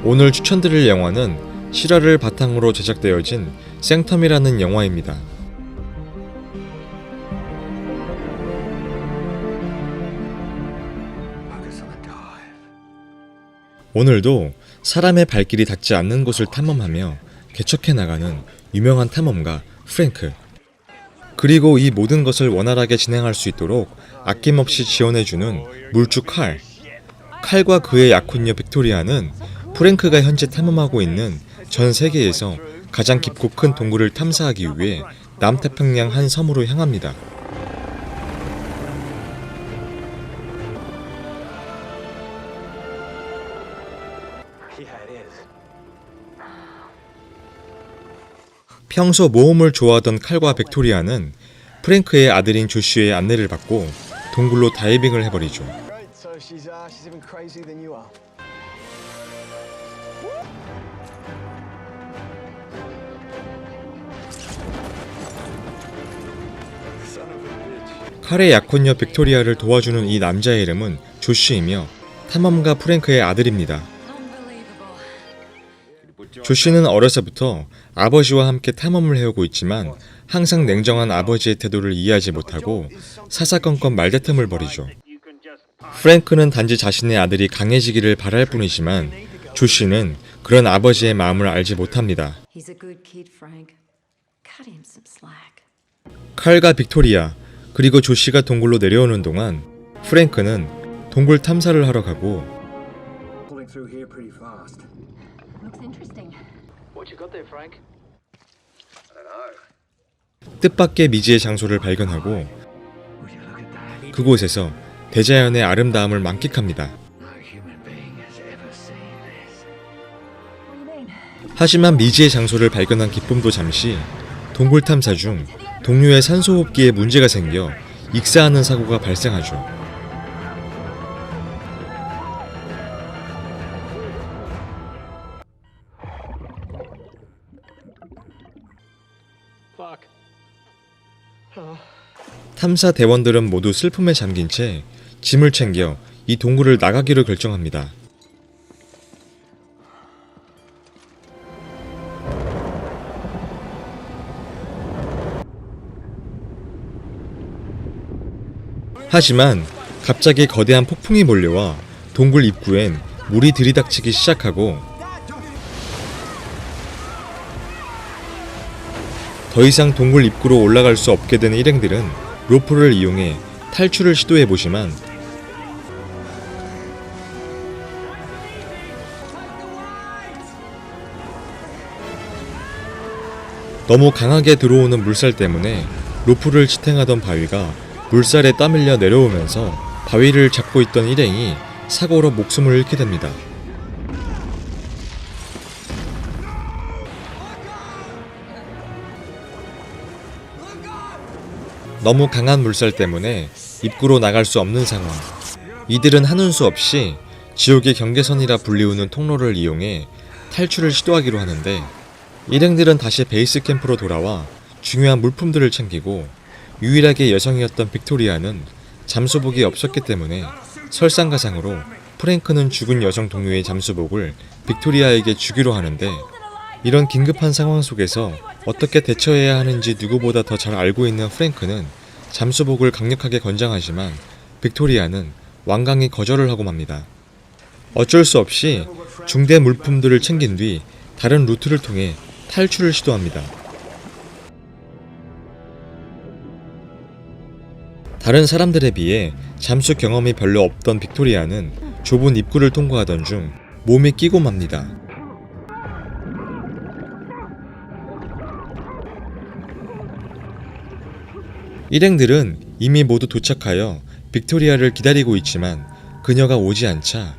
오늘 추천드릴 영화는 실화를 바탕으로 제작되어진 생텀이라는 영화입니다. 오늘도 사람의 발길이 닿지 않는 곳을 탐험하며 개척해 나가는 유명한 탐험가 프랭크, 그리고 이 모든 것을 원활하게 진행할 수 있도록 아낌없이 지원해주는 물주 칼과 그의 약혼녀 빅토리아는 프랭크가 현재 탐험하고 있는 전 세계에서 가장 깊고 큰 동굴을 탐사하기 위해 남태평양 한 섬으로 향합니다. 평소 모험을 좋아하던 칼과 빅토리아는 프랭크의 아들인 조슈의 안내를 받고 동굴로 다이빙을 해버리죠. 칼의 약혼녀 빅토리아를 도와주는 이 남자의 이름은 조슈이며 탐험가 프랭크의 아들입니다. 조슈는 어려서부터 아버지와 함께 탐험을 해오고 있지만 항상 냉정한 아버지의 태도를 이해하지 못하고 사사건건 말다툼을 벌이죠. 프랭크는 단지 자신의 아들이 강해지기를 바랄 뿐이지만 조슈는 그런 아버지의 마음을 알지 못합니다. 칼과 빅토리아 그리고 조슈가 동굴로 내려오는 동안 프랭크는 동굴 탐사를 하러 가고 뜻밖의 미지의 장소를 발견하고 그곳에서 대자연의 아름다움을 만끽합니다. 하지만 미지의 장소를 발견한 기쁨도 잠시 동굴 탐사 중 동료의 산소호흡기에 문제가 생겨 익사하는 사고가 발생하죠. 탐사 대원들은 모두 슬픔에 잠긴 채 짐을 챙겨 이 동굴을 나가기로 결정합니다. 하지만 갑자기 거대한 폭풍이 몰려와 동굴 입구엔 물이 들이닥치기 시작하고 더 이상 동굴 입구로 올라갈 수 없게 된 일행들은 로프를 이용해 탈출을 시도해보지만 너무 강하게 들어오는 물살 때문에 로프를 지탱하던 바위가 물살에 떠밀려 내려오면서 바위를 잡고 있던 일행이 사고로 목숨을 잃게 됩니다. 너무 강한 물살 때문에 입구로 나갈 수 없는 상황. 이들은 하는 수 없이 지옥의 경계선이라 불리우는 통로를 이용해 탈출을 시도하기로 하는데 일행들은 다시 베이스 캠프로 돌아와 중요한 물품들을 챙기고 유일하게 여성이었던 빅토리아는 잠수복이 없었기 때문에 설상가상으로 프랭크는 죽은 여성 동료의 잠수복을 빅토리아에게 주기로 하는데 이런 긴급한 상황 속에서 어떻게 대처해야 하는지 누구보다 더 잘 알고 있는 프랭크는 잠수복을 강력하게 권장하지만 빅토리아는 완강히 거절을 하고 맙니다. 어쩔 수 없이 중대 물품들을 챙긴 뒤 다른 루트를 통해 탈출을 시도합니다. 다른 사람들에 비해 잠수 경험이 별로 없던 빅토리아는 좁은 입구를 통과하던 중 몸이 끼고 맙니다. 일행들은 이미 모두 도착하여 빅토리아를 기다리고 있지만 그녀가 오지 않자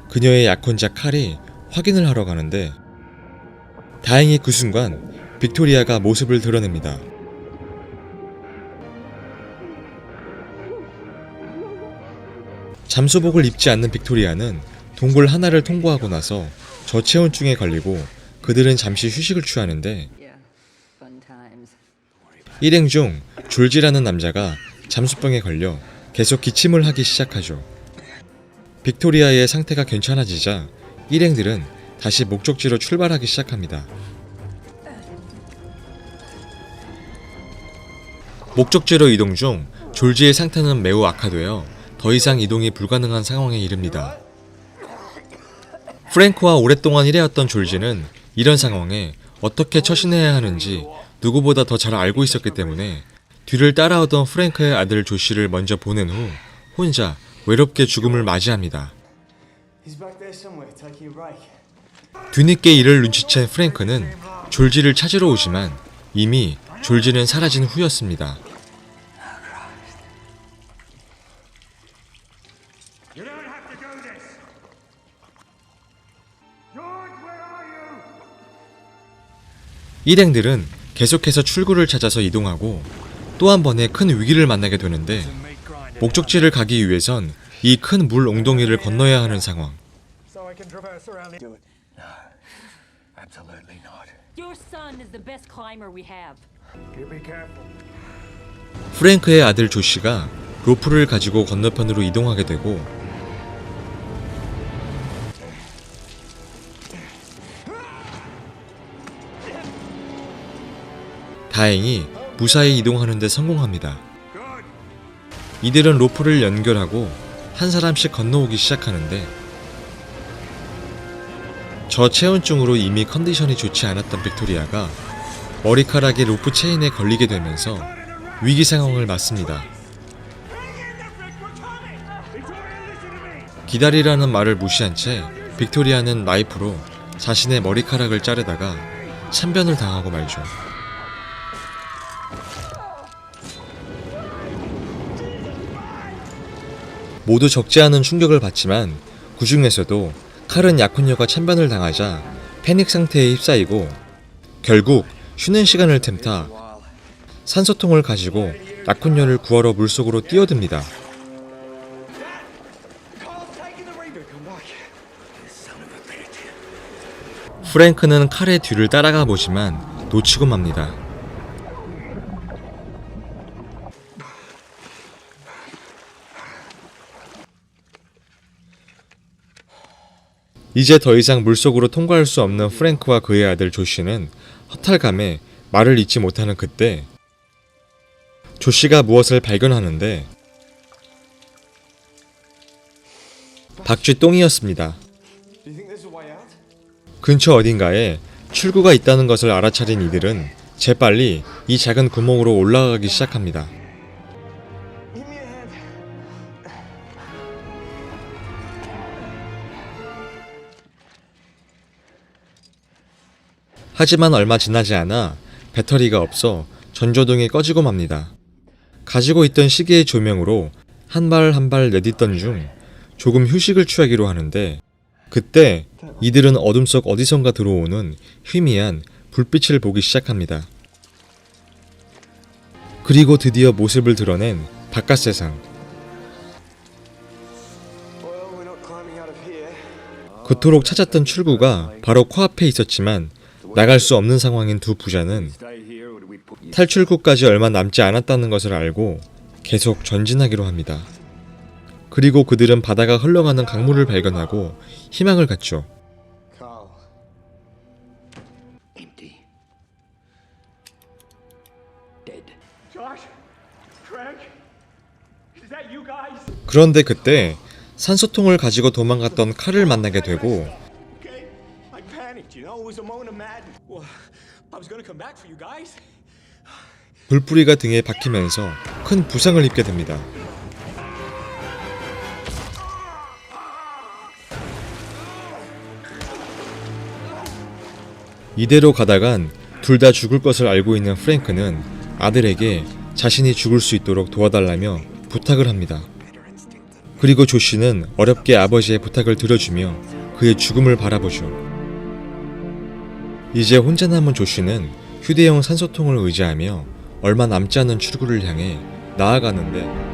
그녀의 약혼자 칼이 확인을 하러 가는데 다행히 그 순간 빅토리아가 모습을 드러냅니다. 잠수복을 입지 않는 빅토리아는 동굴 하나를 통과하고 나서 저체온증에 걸리고 그들은 잠시 휴식을 취하는데 일행 중 졸지라는 남자가 잠수병에 걸려 계속 기침을 하기 시작하죠. 빅토리아의 상태가 괜찮아지자 일행들은 다시 목적지로 출발하기 시작합니다. 목적지로 이동 중 졸지의 상태는 매우 악화되어 더 이상 이동이 불가능한 상황에 이릅니다. 프랭크와 오랫동안 일해왔던 졸지는 이런 상황에 어떻게 처신해야 하는지 누구보다 더 잘 알고 있었기 때문에 뒤를 따라오던 프랭크의 아들 조시를 먼저 보낸 후 혼자 외롭게 죽음을 맞이합니다. 뒤늦게 이를 눈치챈 프랭크는 졸지를 찾으러 오지만 이미 졸지는 사라진 후였습니다. 일행들은 계속해서 출구를 찾아서 이동하고 또 한 번의 큰 위기를 만나게 되는데 목적지를 가기 위해선 이 큰 물 웅덩이를 건너야 하는 상황. 프랭크의 아들 조시가 로프를 가지고 건너편으로 이동하게 되고 다행히 무사히 이동하는 데 성공합니다. 이들은 로프를 연결하고 한 사람씩 건너오기 시작하는데 저체온증으로 이미 컨디션이 좋지 않았던 빅토리아가 머리카락이 로프 체인에 걸리게 되면서 위기 상황을 맞습니다. 기다리라는 말을 무시한 채 빅토리아는 나이프로 자신의 머리카락을 자르다가 참변을 당하고 말죠. 모두 적지 않은 충격을 받지만 그 중에서도 칼은 약혼녀가 참변을 당하자 패닉 상태에 휩싸이고 결국 쉬는 시간을 틈타 산소통을 가지고 약혼녀를 구하러 물속으로 뛰어듭니다. 프랭크는 칼의 뒤를 따라가 보지만 놓치고 맙니다. 이제 더 이상 물속으로 통과할 수 없는 프랭크와 그의 아들 조시는 허탈감에 말을 잇지 못하는 그때 조시가 무엇을 발견하는데 박쥐똥이었습니다. 근처 어딘가에 출구가 있다는 것을 알아차린 이들은 재빨리 이 작은 구멍으로 올라가기 시작합니다. 하지만 얼마 지나지 않아 배터리가 없어 전조등이 꺼지고 맙니다. 가지고 있던 시계의 조명으로 한 발 한 발 내딛던 중 조금 휴식을 취하기로 하는데 그때 이들은 어둠 속 어디선가 들어오는 희미한 불빛을 보기 시작합니다. 그리고 드디어 모습을 드러낸 바깥 세상. 그토록 찾았던 출구가 바로 코앞에 있었지만 나갈 수 없는 상황인 두 부자는 탈출구까지 얼마 남지 않았다는 것을 알고 계속 전진하기로 합니다. 그리고 그들은 바다가 흘러가는 강물을 발견하고 희망을 갖죠. 그런데 그때 산소통을 가지고 도망갔던 칼을 만나게 되고 불뿌리가 등에 박히면서 큰 부상을 입게 됩니다. 이대로 가다간 둘 다 죽을 것을 알고 있는 프랭크는 아들에게 자신이 죽을 수 있도록 도와달라며 부탁을 합니다. 그리고 조시는 어렵게 아버지의 부탁을 들어주며 그의 죽음을 바라보죠. 이제 혼자 남은 조시는 휴대용 산소통을 의지하며 얼마 남지 않은 출구를 향해 나아가는데